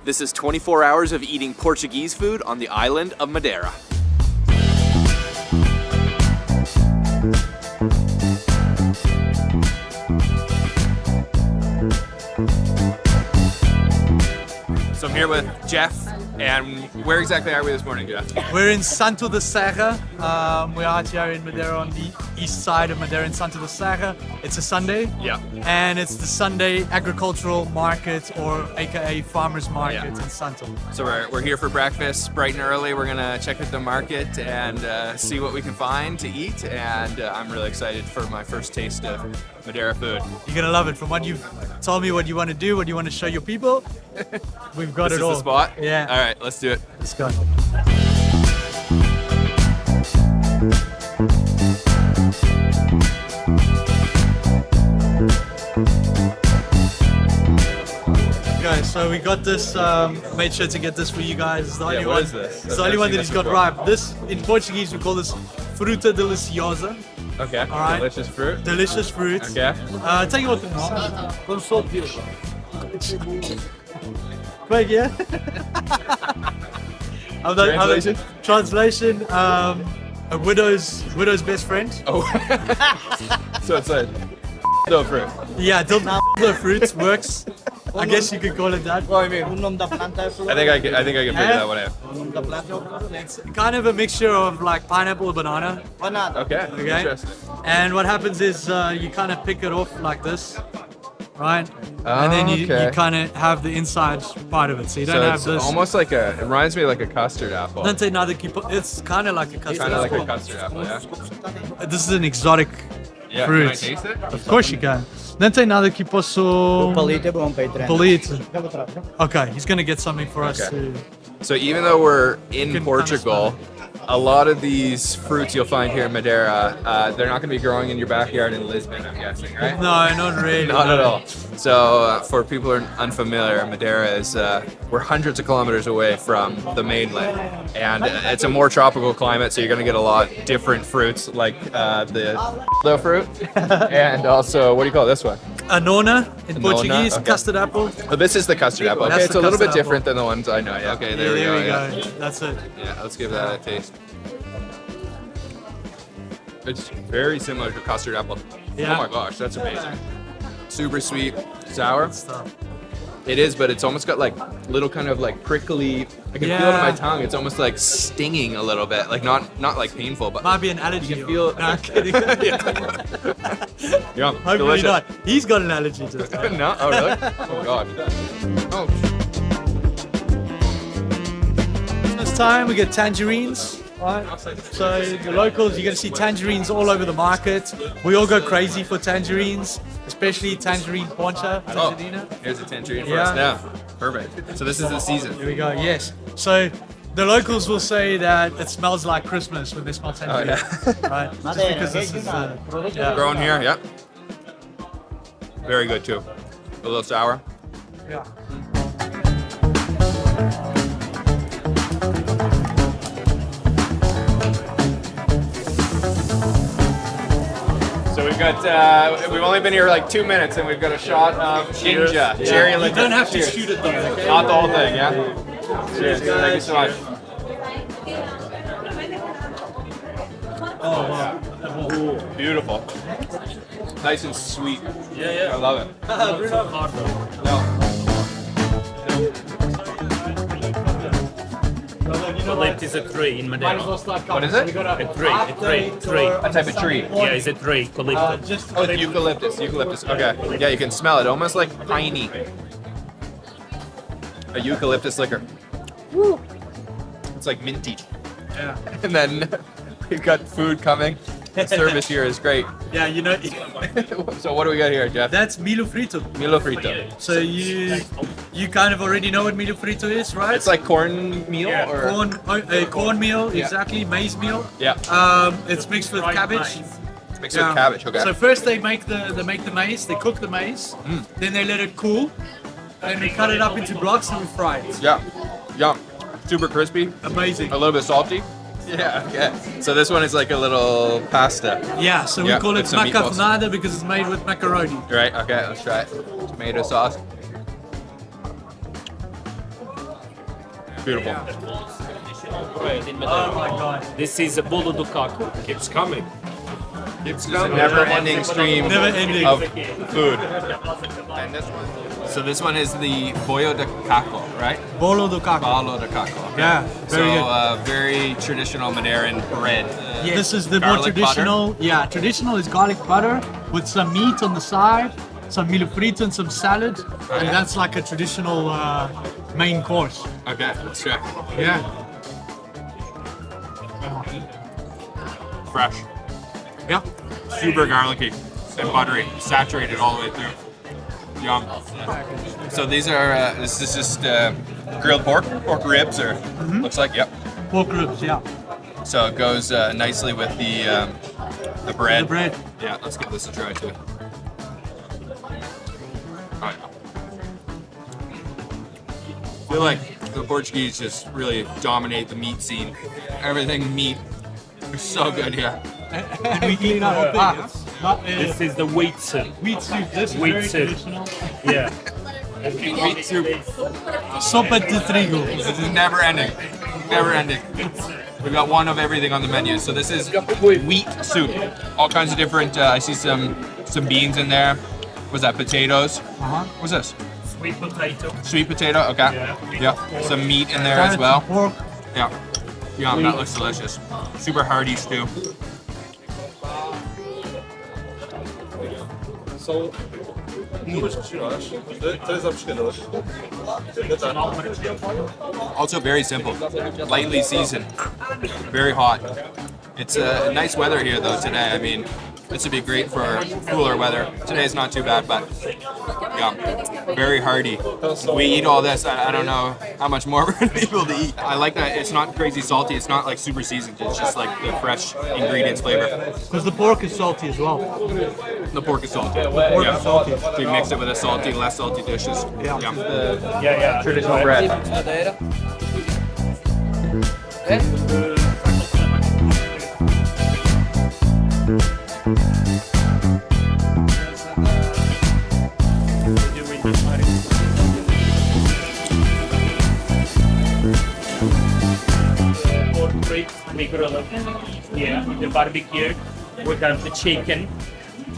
This is 24 hours of eating Portuguese food on the island of Madeira. So I'm here with Jeff, and where exactly are we this morning, Jeff? We're in Santo da Serra. We're out here in Madeira on the east side of Madeira in Santo da Serra. It's a Sunday. Yeah. And it's the Sunday agricultural market, or aka farmers market Yeah. in Santo. So we're here for breakfast bright and early. We're gonna check out the market and see what we can find to eat, and I'm really excited for my first taste of Madeira food. You're gonna love it. From what you've told me, what you want to do, what you want to show your people, we've got This it is all. the spot? Yeah. All right, let's do it. Let's go. Okay, so we got this, made sure to get this for you guys. It's the only what one. is this? It's the only I've one seen that he's this got before. ripe. This, in Portuguese, we call this fruta deliciosa. Okay. All right. Delicious fruit. Delicious fruit. Okay. Tell you what. Quick, yeah? Translation? Translation, a widow's best friend. Oh. So it's a no fruit. Yeah, the fruit works. I guess you could call it that. Well, I mean, I think I can figure that one out. It's kind of a mixture of like pineapple, banana. Okay. Okay. Interesting. And what happens is you kind of pick it off like this, right? And then you Okay. kind of have the inside part of it. So you don't So have it's this. almost like it reminds me of like a custard apple. Don't say nada que it's kind of like a custard. Kind of like a apple. custard apple, yeah. This is an exotic Yeah, fruit. can I taste it? Of course you can. Não tem nada que posso... Palito é bom para ir treinar. Palito. Okay, he's gonna get something for us Okay. to... So even though we're in can Portugal, kinda a lot of these fruits you'll find here in Madeira, they're not going to be growing in your backyard in Lisbon, I'm guessing, right? No, not really. Not no. at all. So for people who are unfamiliar, Madeira is we're hundreds of kilometers away from the mainland, and it's a more tropical climate, so you're going to get a lot different fruits like the fruit, and also what do you call this one? Anona in Anona, Portuguese, okay. custard apple. Oh, this is the custard apple. Okay, That's it's the a little bit custard different than the ones I know. Yeah, okay, there we go. Yeah. That's it. Yeah, let's give that a taste. It's very similar to custard apple. Yeah. Oh my gosh, that's amazing. Super sweet, sour. Stuff. It is, but it's almost got like little kind of like prickly. I can feel it in my Yeah. tongue. It's almost like stinging a little bit, like not like painful, but Might be an allergy. you can feel. No, I'm kidding. Yum, Hopefully delicious. not. He's got an allergy to it. No, oh really? Oh god. Oh. This time we get tangerines. Right. So the locals, you're gonna see tangerines all over the market. We all go crazy for tangerines, especially tangerine poncha. Oh, Tangerina. here's a tangerine for Yeah. us now. Perfect. So this is the season. Here we go. Yes. So the locals will say that it smells like Christmas when they smell tangerine. Right. Just because this is yeah. Grown here, yep. Very good too. A little sour. Yeah. So we've got, we've only been here like 2 minutes and we've got a shot of ginger, cherry You liquor. don't have to Cheers. shoot it though. Okay? Not the whole thing, yeah? Cheers, thank you so much. Oh wow. Ooh, beautiful. Nice and sweet. Yeah. I love it. No. Eucalypt is a tree in Madeira. What is it? A tree. A type of tree. Yeah, it's a tree, eucalyptus. Oh, it's eucalyptus. Okay. Yeah, you can smell it. Almost like piney. A eucalyptus liquor. Woo. It's like minty. Yeah. And then we've got food coming. The service here is great. Yeah, you know, So what do we got here, Jeff? that's milho frito. Milo frito. So you kind of already know what milho frito is, right? It's like cornmeal or Cornmeal, Yeah. exactly, maize meal. yeah, It's mixed with cabbage. mixed with cabbage. Okay. So first they make the maize, they cook the maize, then they let it cool, and they cut it up into blocks and we fry it. Yeah, yum. Super crispy. Amazing. A little bit salty. Yeah. Okay. So this one is like a little pasta. Yeah, so we Yeah, call it with some meatballs. macarronada because it's made with macaroni. Right. Okay. Let's try it. Tomato sauce. beautiful. Oh my god. This is a Bolo do Caco. Keeps coming. It's a never-ending stream Never ending. of food. And this one is the Bollo de Caco, right? Bolo do Caco. Bolo de Caco. Okay. Yeah, very good. So very traditional Madeiran bread. This is the more Garlic traditional. Yeah, traditional is garlic butter with some meat on the side, some milho frito and some salad, and that's like a traditional main course. Okay, let's check. Yeah. Fresh. Yeah. Super garlicky and buttery, saturated all the way through. Yum. So these are, this is just grilled pork ribs, or looks like, yep. Pork ribs, yeah. So it goes nicely with the bread. The bread. Yeah, let's give this a try too. Oh, yeah. I feel like the Portuguese just really dominate the meat scene. Everything meat is so good here. And we eat This is the wheat soup. wheat soup. This is Wheat very soup. traditional. Yeah. Meat soup. Sopa de trigo. This is never ending. Never ending. We've got one of everything on the menu. So this is wheat soup. All kinds of different, I see some beans in there. What's that, potatoes? What's this? Sweet potato. Sweet potato, okay. Yeah. Some meat in there as well. Pork. Yeah. Yum, that looks delicious. Super hearty stew. Also very simple, lightly seasoned, very hot. It's a nice weather here though today. I mean, this would be great for cooler weather. Today's not too bad, but yeah, very hearty. We eat all this. I don't know how much more we're gonna be able to eat. I like that it's not crazy salty. It's not like super seasoned. It's just like the fresh ingredients flavor. Because the pork is salty as well. The pork is salty. Pork is salty. So you mix it with a salty, less salty dishes. Yeah. Yum. Yeah. Traditional bread. Pork ribs, we grill it. Yeah, the barbecue. We have the chicken.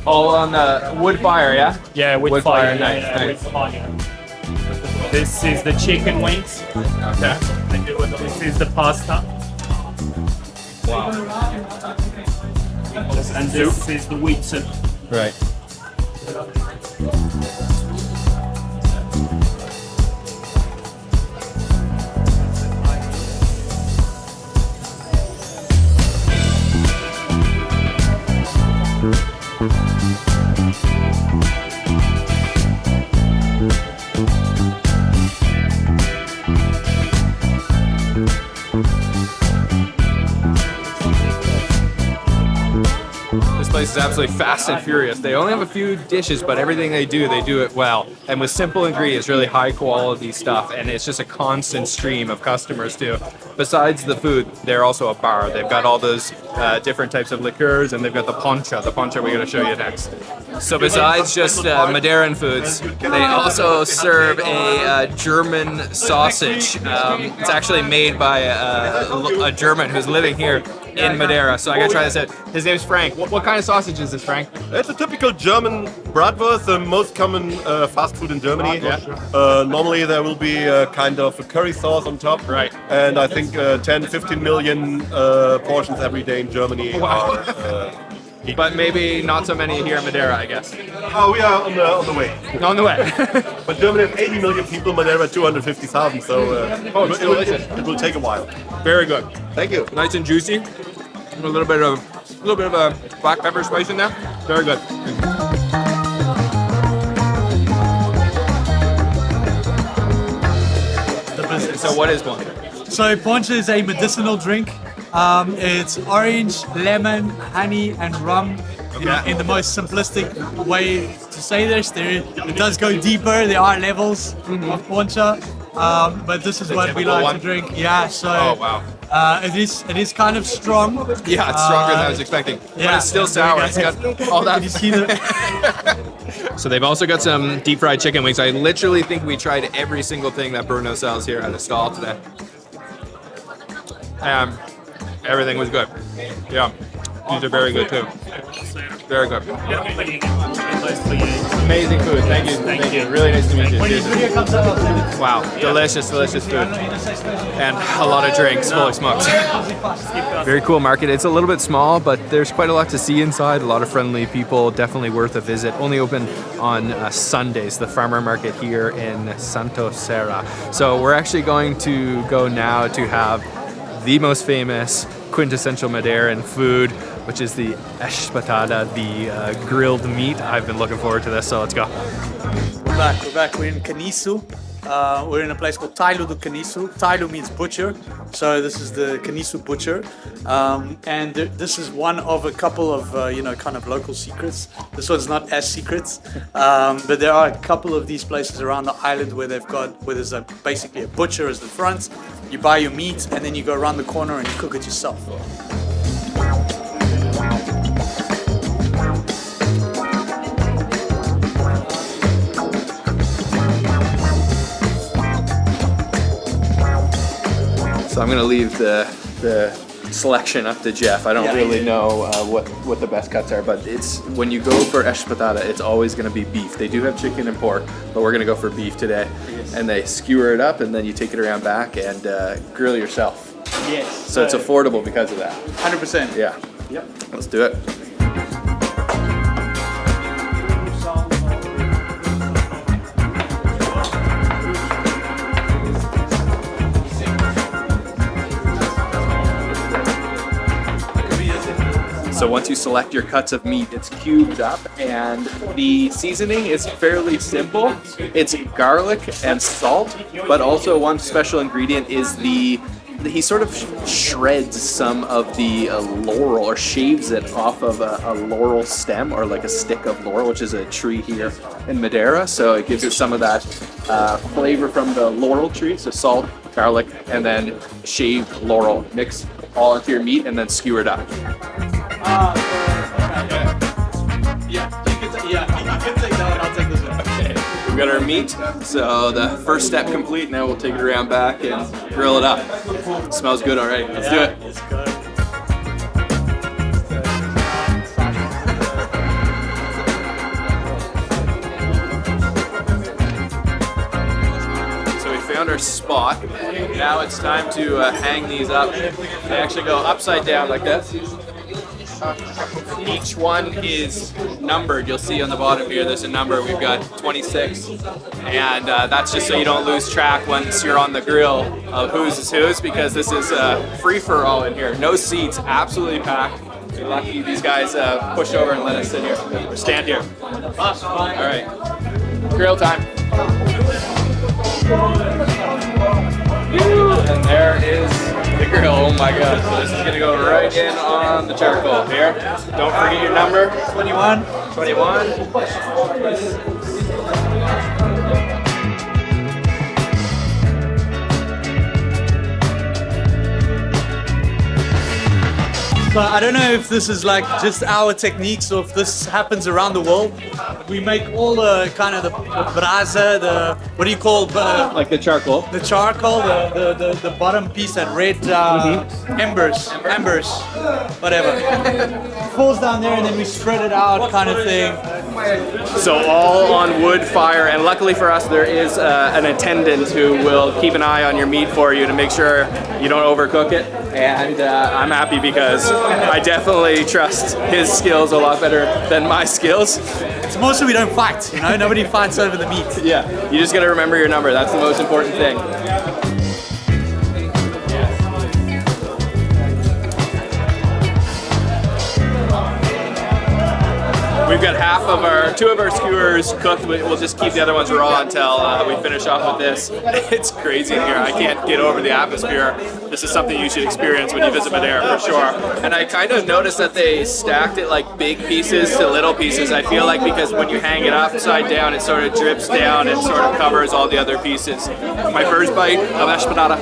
All on the wood fire, yeah? Yeah, with Wood fire. fire, nice, yeah, nice. with fire. This is the chicken wings. Okay. This is the pasta. Wow. And this is the wheat soup. Right. This place is absolutely fast and furious. They only have a few dishes, but everything they do it well. And with simple ingredients, really high quality stuff. And it's just a constant stream of customers too. Besides the food, they're also a bar. They've got all those different types of liqueurs, and they've got the poncha we're going to show you next. So besides just Madeiran foods, they also serve a German sausage. It's actually made by a German who's living here in Madeira. So I gotta try this out. His name's Frank. What kind of sausage is this, Frank? It's a typical German bratwurst, the most common fast food in Germany. Normally there will be a kind of a curry sauce on top. Right. And I think 10, 15 million portions every day in Germany Wow. are But maybe not so many here in Madeira, I guess. Oh, we are on the way. On the way. But Germany has 80 million people, Madeira 250,000, so it's delicious. it will take a while. Very good. Thank you. Nice and juicy. A little bit of a black pepper spice in there. Very good. The business. So what is one? So Poncha is a medicinal drink. It's orange, lemon, honey, and rum. In the most simplistic way to say this, it does go deeper. There are levels of Poncha, but this is what we typical like one? to drink. Yeah. So Oh wow. it is kind of strong. Yeah, it's stronger than I was expecting. But yeah, it's still sour. It's got all that. Did you see the? So they've also got some deep fried chicken wings. I literally think we tried every single thing that Bruno sells here at the stall today. Everything was good. Yeah, these are very good too. Very good. Amazing food. Thank you. Thank you. Really nice to meet you. When this video comes out, I'll send it. Wow, delicious food. And a lot of drinks, holy smokes. Very cool market. It's a little bit small, but there's quite a lot to see inside. A lot of friendly people, definitely worth a visit. Only open on Sundays, the farmer market here in Santo da Serra. So we're actually going to go now to have the most famous quintessential Madeiran food, which is the ESPETADA, the grilled meat. I've been looking forward to this, so let's go. We're back. We're in Caniço. We're in a place called Tailo do Caniço. Tailo means butcher, so this is the Caniço butcher. And this is one of a couple of, kind of local secrets. This one's not as secret, but there are a couple of these places around the island where there's basically a butcher as the front. You buy your meat and then you go around the corner and you cook it yourself. So I'm gonna leave the selection up to Jeff. I don't really know what the best cuts are, but it's when you go for ESPETADA, it's always gonna be beef. They do have chicken and pork, but we're gonna go for beef today. And they skewer it up and then you take it around back and grill yourself. Yes. So it's affordable because of that. 100%. Yeah. Yep. Let's do it. So once you select your cuts of meat, it's cubed up, and the seasoning is fairly simple. It's garlic and salt, but also one special ingredient is he sort of shreds some of the laurel, or shaves it off of a laurel stem, or like a stick of laurel, which is a tree here in Madeira. So it gives it some of that flavor from the laurel tree. So salt, garlic, and then shaved laurel. Mix all into your meat and then skewer it up. You can take that one, I'll take this one. Okay, we've got our meat, so the first step complete. Now we'll take it around back and grill it up. It smells good already. Let's do it. It's good. So we found our spot. Now it's time to hang these up. They actually go upside down like this. Each one is numbered. You'll see on the bottom here there's a number. We've got 26, and that's just so you don't lose track once you're on the grill of whose is whose, because this is free-for-all in here. No seats, absolutely packed. We're lucky these guys pushed over and let us sit here, or stand here. All right, grill time. And there is the grill. Oh my god. So this is gonna go right in on the charcoal here. Don't forget your number. 21. 21. So I don't know if this is like just our techniques or if this happens around the world. We make all the kind of the brasa, what do you call Like the charcoal. the charcoal, the bottom piece, that red embers, whatever. Falls down there and then we spread it out, kind of thing. So all on wood fire, and luckily for us there is an attendant who will keep an eye on your meat for you to make sure you don't overcook it. And I'm happy because I definitely trust his skills a lot better than my skills. It's mostly we don't fight, you know, nobody fights over the meat. Yeah, you just gotta remember your number. That's the most important thing. We've got two of our skewers cooked. We'll just keep the other ones raw until we finish off with this. It's crazy in here. I can't get over the atmosphere. This is something you should experience when you visit Madeira for sure. And I kind of noticed that they stacked it like big pieces to little pieces. I feel like because when you hang it upside down, it sort of drips down and sort of covers all the other pieces. My first bite of ESPETADA.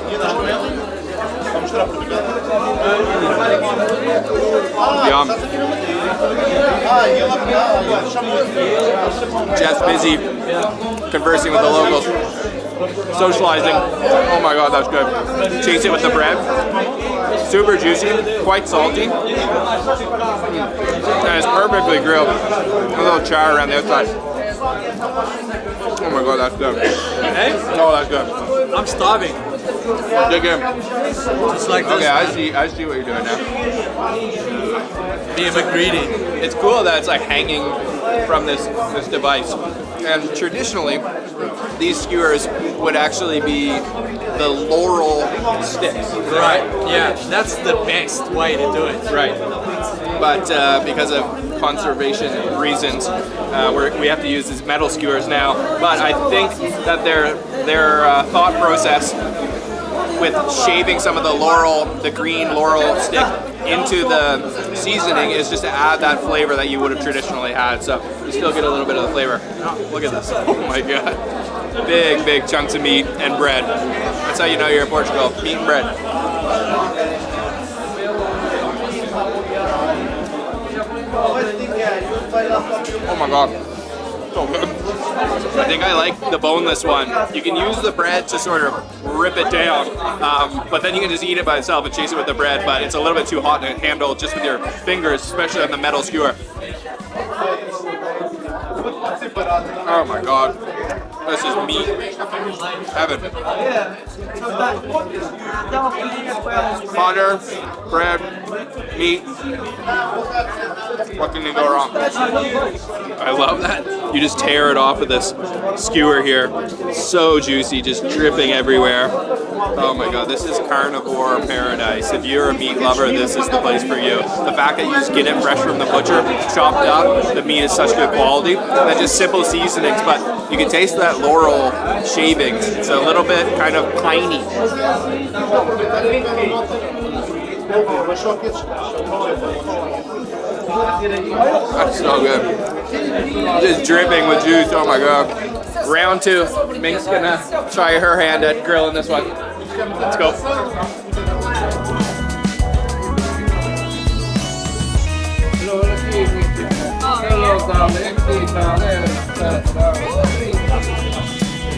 Yum. Jeff's busy conversing with the locals. socializing. Oh my god, that's good. Chase it with the bread. Super juicy, quite salty. And it's perfectly grilled. A little char around the outside. Oh my god, that's good. Hey? Oh, that's good. I'm starving. Dig in. Just like this. Okay, I see what you're doing now. Being a greedy. It's cool that it's like hanging from this device. And traditionally, these skewers would actually be the laurel sticks. Right. Yeah, that's the best way to do it. Right. But because of conservation reasons, we have to use these metal skewers now. But I think that their thought process with shaving some of the green laurel stick into the seasoning is just to add that flavor that you would have traditionally had. So you still get a little bit of the flavor. Oh, look at this. Oh my god. Big chunks of meat and bread. That's how you know you're in Portugal. Meat and bread. Oh my god. So good. I think I like the boneless one. You can use the bread to sort of rip it down, but then you can just eat it by itself and chase it with the bread, but it's a little bit too hot to handle just with your fingers, especially on the metal skewer. Oh my god. This is meat. Heaven. Butter, bread, meat. What can you go wrong? I love that. You just tear it off of this skewer here. So juicy, just dripping everywhere. Oh my god, this is carnivore paradise. If you're a meat lover, this is the place for you. The fact that you just get it fresh from the butcher, chopped up, the meat is such good quality, and then just simple seasonings, but you can taste that laurel shavings. It's a little bit kind of piney. That's so good. Just dripping with juice, oh my god. Round 2, Mink's gonna try her hand at grilling this one. Let's go.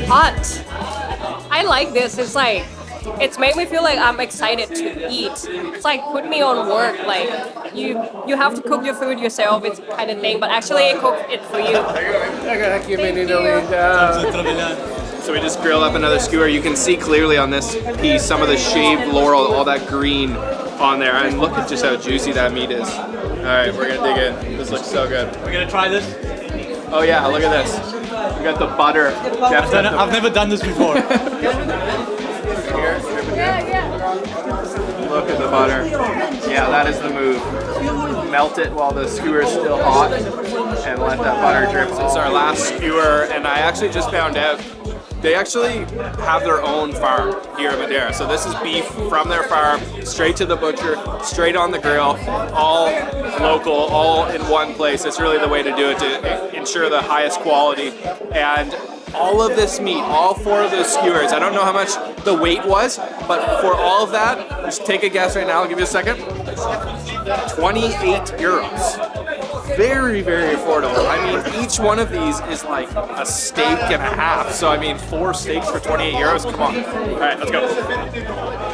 Hot. I like this. It's like, it's made me feel like I'm excited to eat. It's like put me on work. Like you have to cook your food yourself. It's kind of thing, but actually I cook it for you. Thank you. So we just grilled up another skewer. You can see clearly on this piece some of the shaved laurel, all that green on there, and look at just how juicy that meat is. All right, we're gonna dig in. This looks so good. We're gonna try this. Oh yeah, look at this. We got the butter. I've never done this before. Look at the butter. Yeah, that is the move. Melt it while the skewer is still hot and let that butter drip. It's our last skewer, and I actually just found out they actually have their own farm here in Madeira. So this is beef from their farm, straight to the butcher, straight on the grill, all local, all in one place. It's really the way to do it to ensure the highest quality. And all of this meat, all 4 of those skewers, I don't know how much the weight was, but for all of that, just take a guess right now, I'll give you a second. 28 euros. Very, very affordable. I mean, each one of these is like a steak and a half. So I mean, 4 steaks for 28 euros, come on. All right, let's go.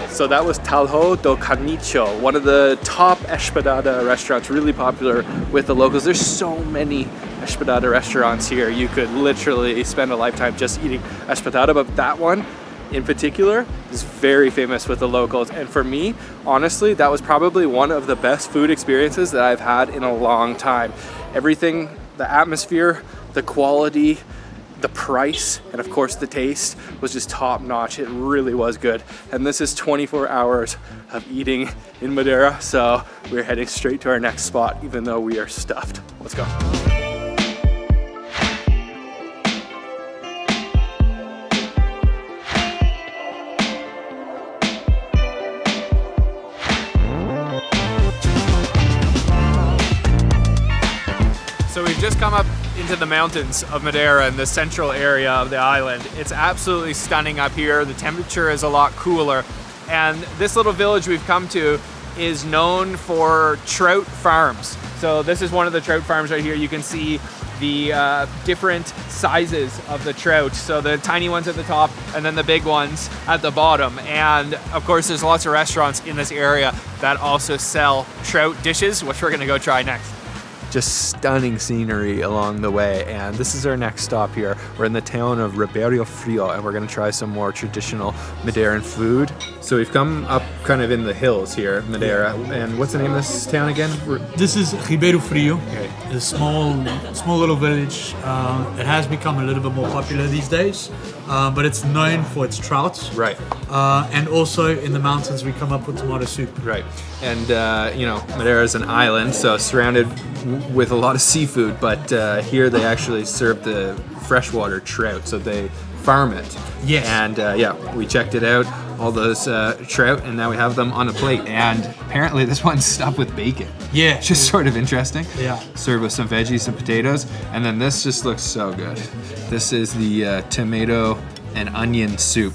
So that was Talho do Canicho, one of the top ESPETADA restaurants, really popular with the locals. There's so many ESPETADA restaurants here. You could literally spend a lifetime just eating ESPETADA, but that one in particular is very famous with the locals. And for me, honestly, that was probably one of the best food experiences that I've had in a long time. Everything, the atmosphere, the quality, the price, and of course the taste was just top notch. It really was good. And this is 24 hours of eating in Madeira, so we're heading straight to our next spot, even though we are stuffed. Let's go. So we've just come up into the mountains of Madeira in the central area of the island. It's absolutely stunning up here. The temperature is a lot cooler. And this little village we've come to is known for trout farms. So this is one of the trout farms right here. You can see the different sizes of the trout. So the tiny ones at the top and then the big ones at the bottom. And of course, there's lots of restaurants in this area that also sell trout dishes, which we're gonna go try next. Just stunning scenery along the way, and this is our next stop here. We're in the town of Ribeiro Frio, and we're gonna try some more traditional Madeiran food. So we've come up kind of in the hills here, Madeira, and what's the name of this town again? This is Ribeiro Frio, Okay. a small little village. It has become a little bit more popular these days, but it's known for its trout. Right. And also in the mountains we come up with tomato soup. Right, and you know, Madeira is an island, so surrounded with a lot of seafood, but here they actually serve the freshwater trout, so they farm it. Yes. And yeah, we checked it out, all those trout, and now we have them on a plate. And apparently this one's stuffed with bacon. Yeah. Just sort of interesting. Yeah. Served with some veggies, some potatoes, and then this just looks so good. This is the tomato and onion soup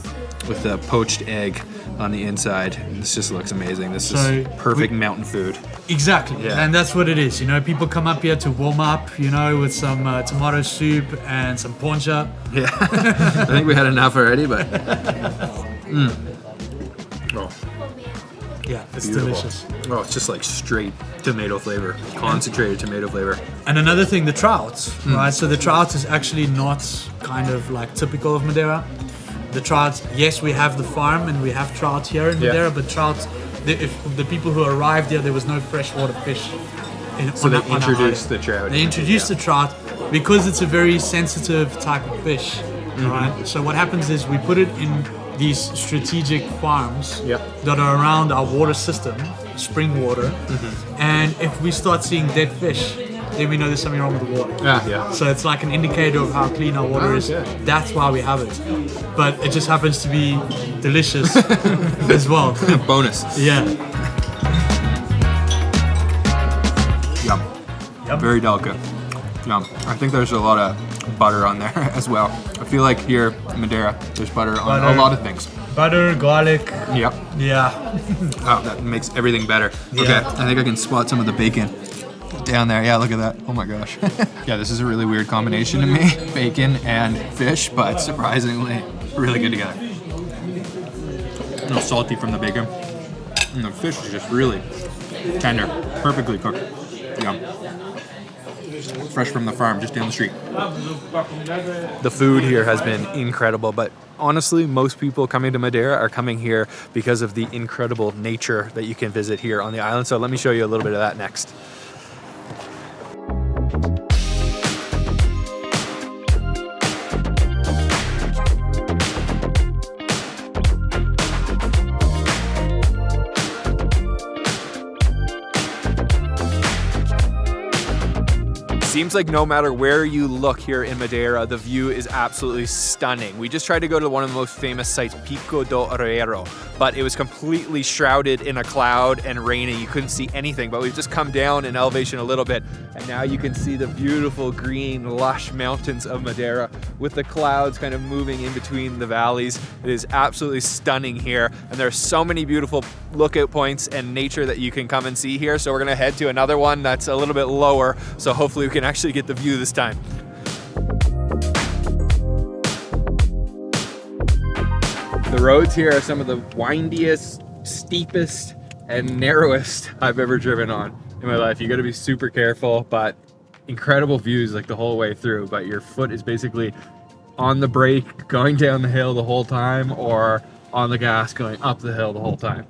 with a poached egg on the inside. This just looks amazing. This is perfect mountain food. Exactly, Yeah. and that's what it is. You know, people come up here to warm up, you know, with some tomato soup and some poncha. Yeah, I think we had enough already, but oh, Yeah, it's beautiful. delicious. Oh, it's just like straight tomato flavor, concentrated tomato flavor. And another thing, the trout, right? So the trout is actually not kind of like typical of Madeira. The trout, yes, we have the farm and we have trout here in Madeira, but trout, if the people who arrived here, there was no freshwater fish. So they introduced the trout. They introduced the trout because it's a very sensitive type of fish, right? So what happens is we put it in these strategic farms that are around our water system, spring water, and if we start seeing dead fish, then we know there's something wrong with the water. Yeah. So it's like an indicator of how clean our water is. Okay. That's why we have it. But it just happens to be delicious as well. Bonus. Yeah. Yum. Very delicate. Yum. I think there's a lot of butter on there as well. I feel like here in Madeira, there's butter on a lot of things. Butter, garlic. Yep. Yeah. Oh, that makes everything better. Yeah. Okay, I think I can spot some of the bacon down there. Yeah, look at that. Oh my gosh. Yeah, this is a really weird combination to me. Bacon and fish, but surprisingly really good together. A little salty from the bacon. And the fish is just really tender, perfectly cooked. Yum. Fresh from the farm just down the street. The food here has been incredible, but honestly, most people coming to Madeira are coming here because of the incredible nature that you can visit here on the island. So let me show you a little bit of that next. Seems like no matter where you look here in Madeira, the view is absolutely stunning. We just tried to go to one of the most famous sites, Pico do Arreiro, but it was completely shrouded in a cloud and rainy. You couldn't see anything, but we've just come down in elevation a little bit, and now you can see the beautiful green, lush mountains of Madeira with the clouds kind of moving in between the valleys. It is absolutely stunning here, and there are so many beautiful lookout points and nature that you can come and see here. So we're gonna head to another one that's a little bit lower, so hopefully we can actually get the view this time. The roads here are some of the windiest, steepest, and narrowest I've ever driven on in my life. You gotta be super careful, but incredible views like the whole way through, but your foot is basically on the brake going down the hill the whole time, or on the gas going up the hill the whole time.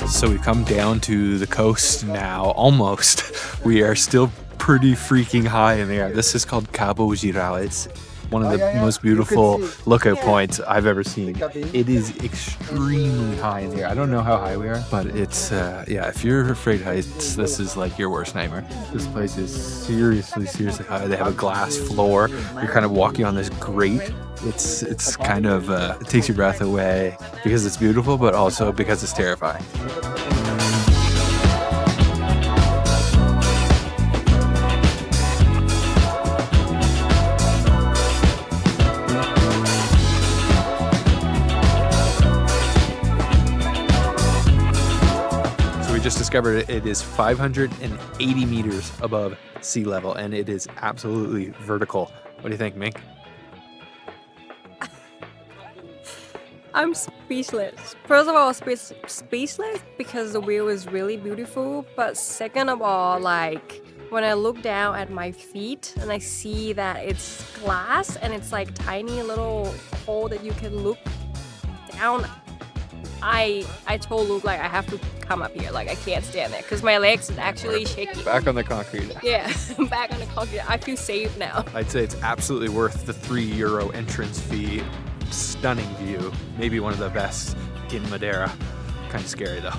So we've come down to the coast now, almost. We are still pretty freaking high in the air. This is called Cabo Giral. It's one of the most beautiful lookout points I've ever seen. It is extremely high in the air. I don't know how high we are, but it's, yeah, if you're afraid of heights, this is like your worst nightmare. This place is seriously, seriously high. They have a glass floor. You're kind of walking on this grate. It's kind of, it takes your breath away because it's beautiful, but also because it's terrifying. we just discovered it is 580 meters above sea level, and it is absolutely vertical. What do you think, Mink? I'm speechless. First of all, speechless because the view is really beautiful. But second of all, like when I look down at my feet and I see that it's glass and it's like tiny little hole that you can look down, I told Luke like I have to come up here. Like I can't stand there because my legs is actually shaking. Back on the concrete. Yeah, back on the concrete. I feel safe now. I'd say it's absolutely worth the €3 entrance fee. Stunning view, maybe one of the best in Madeira. Kind of scary though.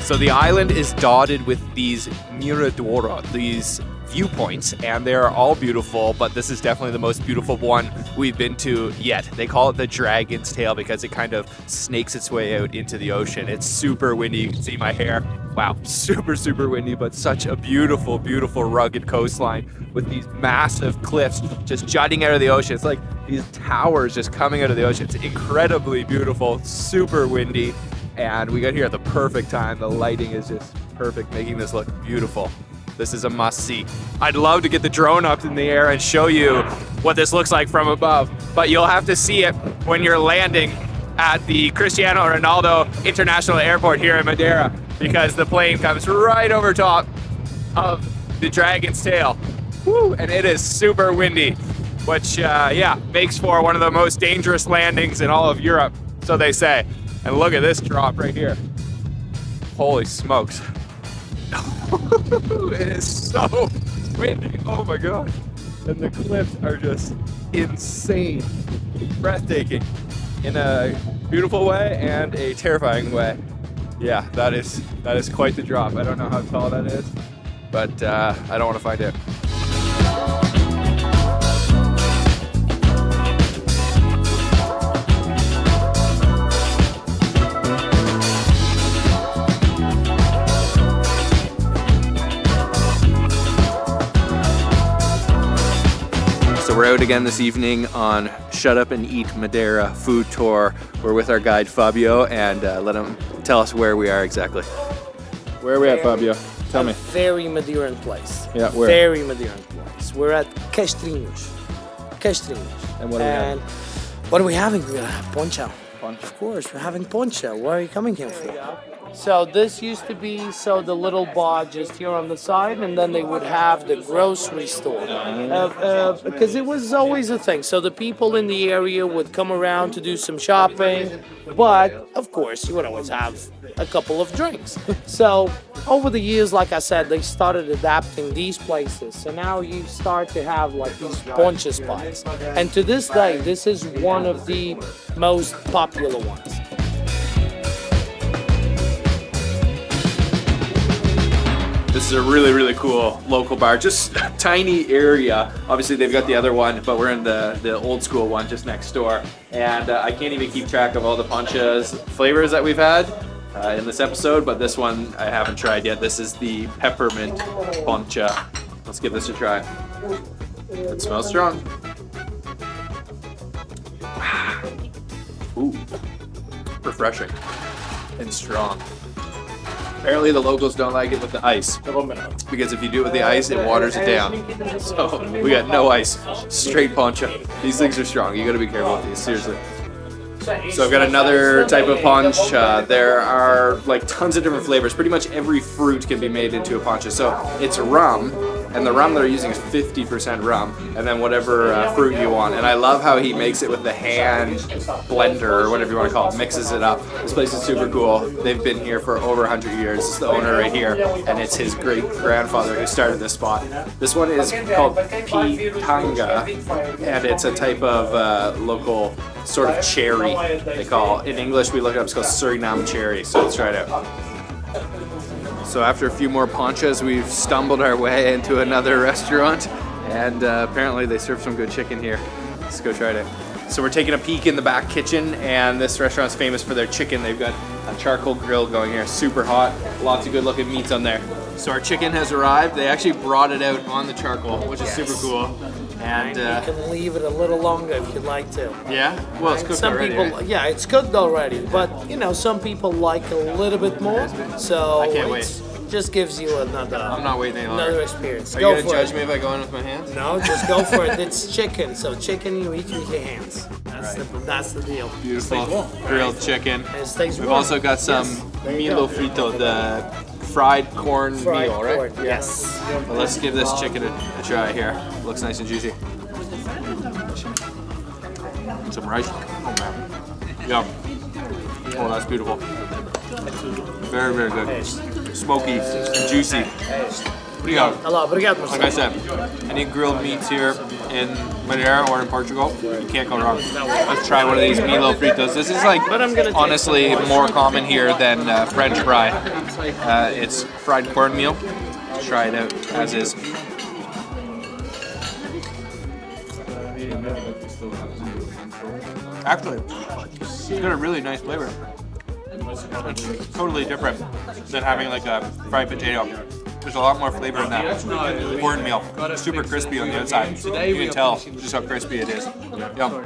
So the island is dotted with these miradora, these viewpoints, and they're all beautiful, but this is definitely the most beautiful one we've been to yet. They call it the Dragon's Tail because it kind of snakes its way out into the ocean. It's super windy. You can see my hair. Wow, super, super windy, but such a beautiful, beautiful rugged coastline with these massive cliffs just jutting out of the ocean. It's like these towers just coming out of the ocean. It's incredibly beautiful, super windy, and we got here at the perfect time. The lighting is just perfect, making this look beautiful. This is a must-see. I'd love to get the drone up in the air and show you what this looks like from above, but you'll have to see it when you're landing at the Cristiano Ronaldo International Airport here in Madeira, because the plane comes right over top of the Dragon's Tail. Woo, and it is super windy, which, yeah, makes for one of the most dangerous landings in all of Europe, so they say. And look at this drop right here. Holy smokes. It is so windy. Oh my god. And the cliffs are just insane. Breathtaking in a beautiful way and a terrifying way. Yeah, that is quite the drop. I don't know how tall that is, but I don't want to find out. So we're out again this evening on Shut Up and Eat Madeira food tour. We're with our guide Fabio, and let him tell us where we are exactly. Where are we at, Fabio? Tell me. Very Madeiran place. Yeah, where? Very Madeiran place. We're at Castrinhos. And what are we having? What are we having? We're gonna have Poncha. Poncha. Of course, we're having Poncha. What are you coming here for? So this used to be the little bar just here on the side, and then they would have the grocery store because it was always a thing. So the people in the area would come around to do some shopping, but of course you would always have a couple of drinks. So over the years, like I said, they started adapting these places. So now you start to have like these poncha spots, and to this day, this is one of the most popular ones. This is a really, really cool local bar, just a tiny area. Obviously they've got the other one, but we're in the old school one just next door. And I can't even keep track of all the ponchas flavors that we've had in this episode, but this one I haven't tried yet. This is the peppermint poncha. Let's give this a try. It smells strong. Ooh, refreshing and strong. Apparently the locals don't like it with the ice, because if you do it with the ice, it waters it down. So we got no ice, straight poncha. These things are strong. You gotta be careful with these, seriously. So I've got another type of poncha. There are like tons of different flavors. Pretty much every fruit can be made into a poncha. So it's rum, and the rum they're using is 50% rum, and then whatever fruit you want. And I love how he makes it with the hand blender, or whatever you want to call it, mixes it up. This place is super cool. They've been here for over 100 years. It's the owner right here, and it's his great-grandfather who started this spot. This one is called pitanga, and it's a type of local sort of cherry, they call. In English, we look it up, it's called Suriname cherry, so let's try it out. So after a few more ponchas, we've stumbled our way into another restaurant, and apparently they serve some good chicken here. Let's go try it out. So we're taking a peek in the back kitchen, and this restaurant's famous for their chicken. They've got a charcoal grill going here, super hot, lots of good looking meats on there. So our chicken has arrived. They actually brought it out on the charcoal, which is super cool. And you can leave it a little longer if you'd like to. yeah, well, it's cooked Some already. people, Right? yeah, it's cooked already, but you know, some people like a little bit more. So I can't it just gives you another. I'm not waiting any longer. Another experience. Are Go you gonna for judge it. me if I go in with my hands? No, just go for it. It's chicken, so chicken you eat with your hands. That's the deal. Beautiful grilled chicken. And it stays We've warm. also got some There you milo go. frito, the fried corn Fried meal, right? corn, yes. Well, let's give this chicken a try here. Looks nice and juicy. Some rice. Oh man. Yum. Oh, that's beautiful. Very, very good. Smoky, juicy. What do you got? Hello, obrigado. Like I said, any grilled meats here in Madeira or in Portugal, you can't go wrong. Let's try one of these milo fritos. This is like honestly more common here than French fry. It's fried cornmeal. Try it out as is. Actually, it's got a really nice flavor. It's totally different than having like a fried potato. There's a lot more flavor in that cornmeal. Super crispy on the outside. You can tell just how crispy it is. Yum.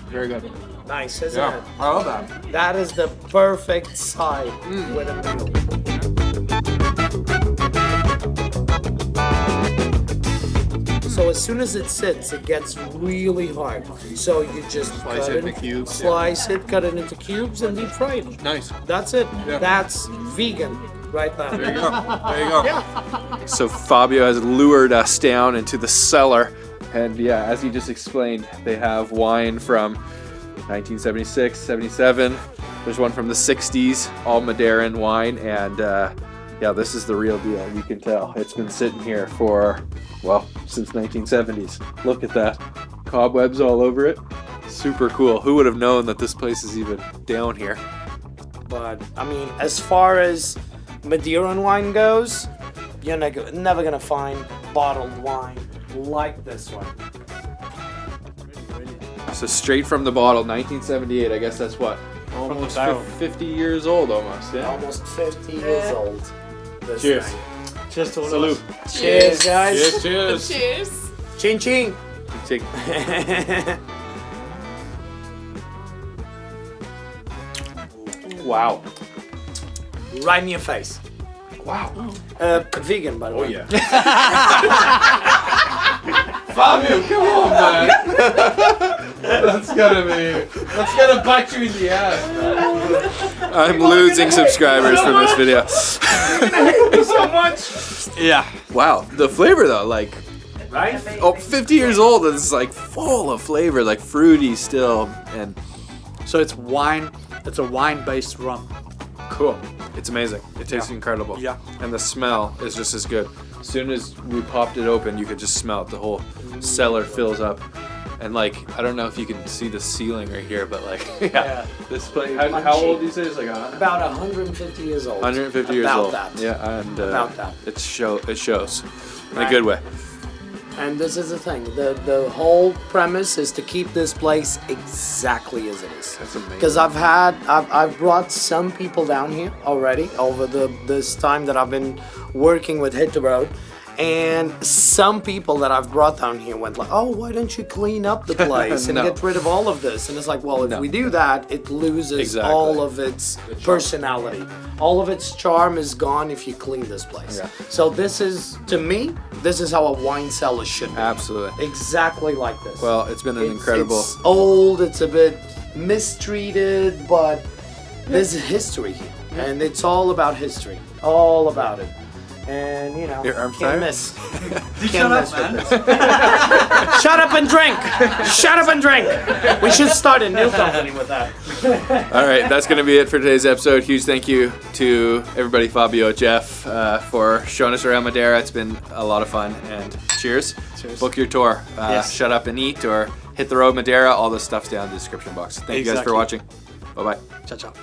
Very good. Nice, isn't Yeah, it? I love that. That is the perfect side with a meal. So as soon as it sits, it gets really hard. So you just Slice cut it into cubes, yeah. Slice it, cut it into cubes, and deep fry it. Nice. That's it. Yeah. That's vegan right now. There you go. There you go. So Fabio has lured us down into the cellar. And yeah, as he just explained, they have wine from 1976, 77. There's one from the 60s, all Madeiran wine. And yeah, this is the real deal. You can tell. It's been sitting here for, well, since 1970s. Look at that. Cobwebs all over it. Super cool. Who would have known that this place is even down here? But I mean, as far as Madeiran wine goes, you're never gonna find bottled wine like this one. So straight from the bottle, 1978. I guess that's what? Almost 50 years old almost, yeah? Almost 50 years old. This Cheers. thing. Cheers to all Salute. of us. Cheers, guys. Cheers. Cheers. Ching ching. Take- Wow. Right in your face. Wow. Vegan, by the way. Yeah. Fabio, come on, man. That's gonna bite you in the ass, man. I'm losing subscribers from this video. So much. Yeah. Wow. The flavor though, like, Right? 50 years old, and it's like full of flavor, like fruity still, and So it's wine. It's a wine-based rum. cool. It's amazing. It tastes incredible. Yeah. And the smell is just as good. As soon as we popped it open, you could just smell it. The whole cellar fills up. And like, I don't know if you can see the ceiling right here, but like, yeah. This place, how old do you say? It's like About 150 years old. 150 years About old. that. Yeah, and About that. it shows in a Right. good way. And this is the thing. The whole premise is to keep this place exactly as it is. That's amazing. Because I've brought some people down here already over this time that I've been working with Hit the Road. And some people that I've brought down here went like, oh, why don't you clean up the place and No. get rid of all of this? And it's like, well, if we do that, it loses Exactly. all of its personality. All of its charm is gone if you clean this place. Yeah. So this is, to me, this is how a wine cellar should be. Absolutely. Exactly like this. Well, it's been an incredible. It's old, it's a bit mistreated, but there's history here. And it's all about history. All about it. And you know, Your arm's can't tired? miss. You Can't shut up, miss with man. this. Shut up and drink! Shut up and drink! We should start a new company with that. All right, that's going to be it for today's episode. Huge thank you to everybody, Fabio, Jeff, for showing us around Madeira. It's been a lot of fun, and cheers. Book your tour. Yes. Shut Up and Eat or Hit the Road Madeira. All this stuff's down in the description box. Thank you guys for Exactly. watching. Bye-bye. Ciao, ciao.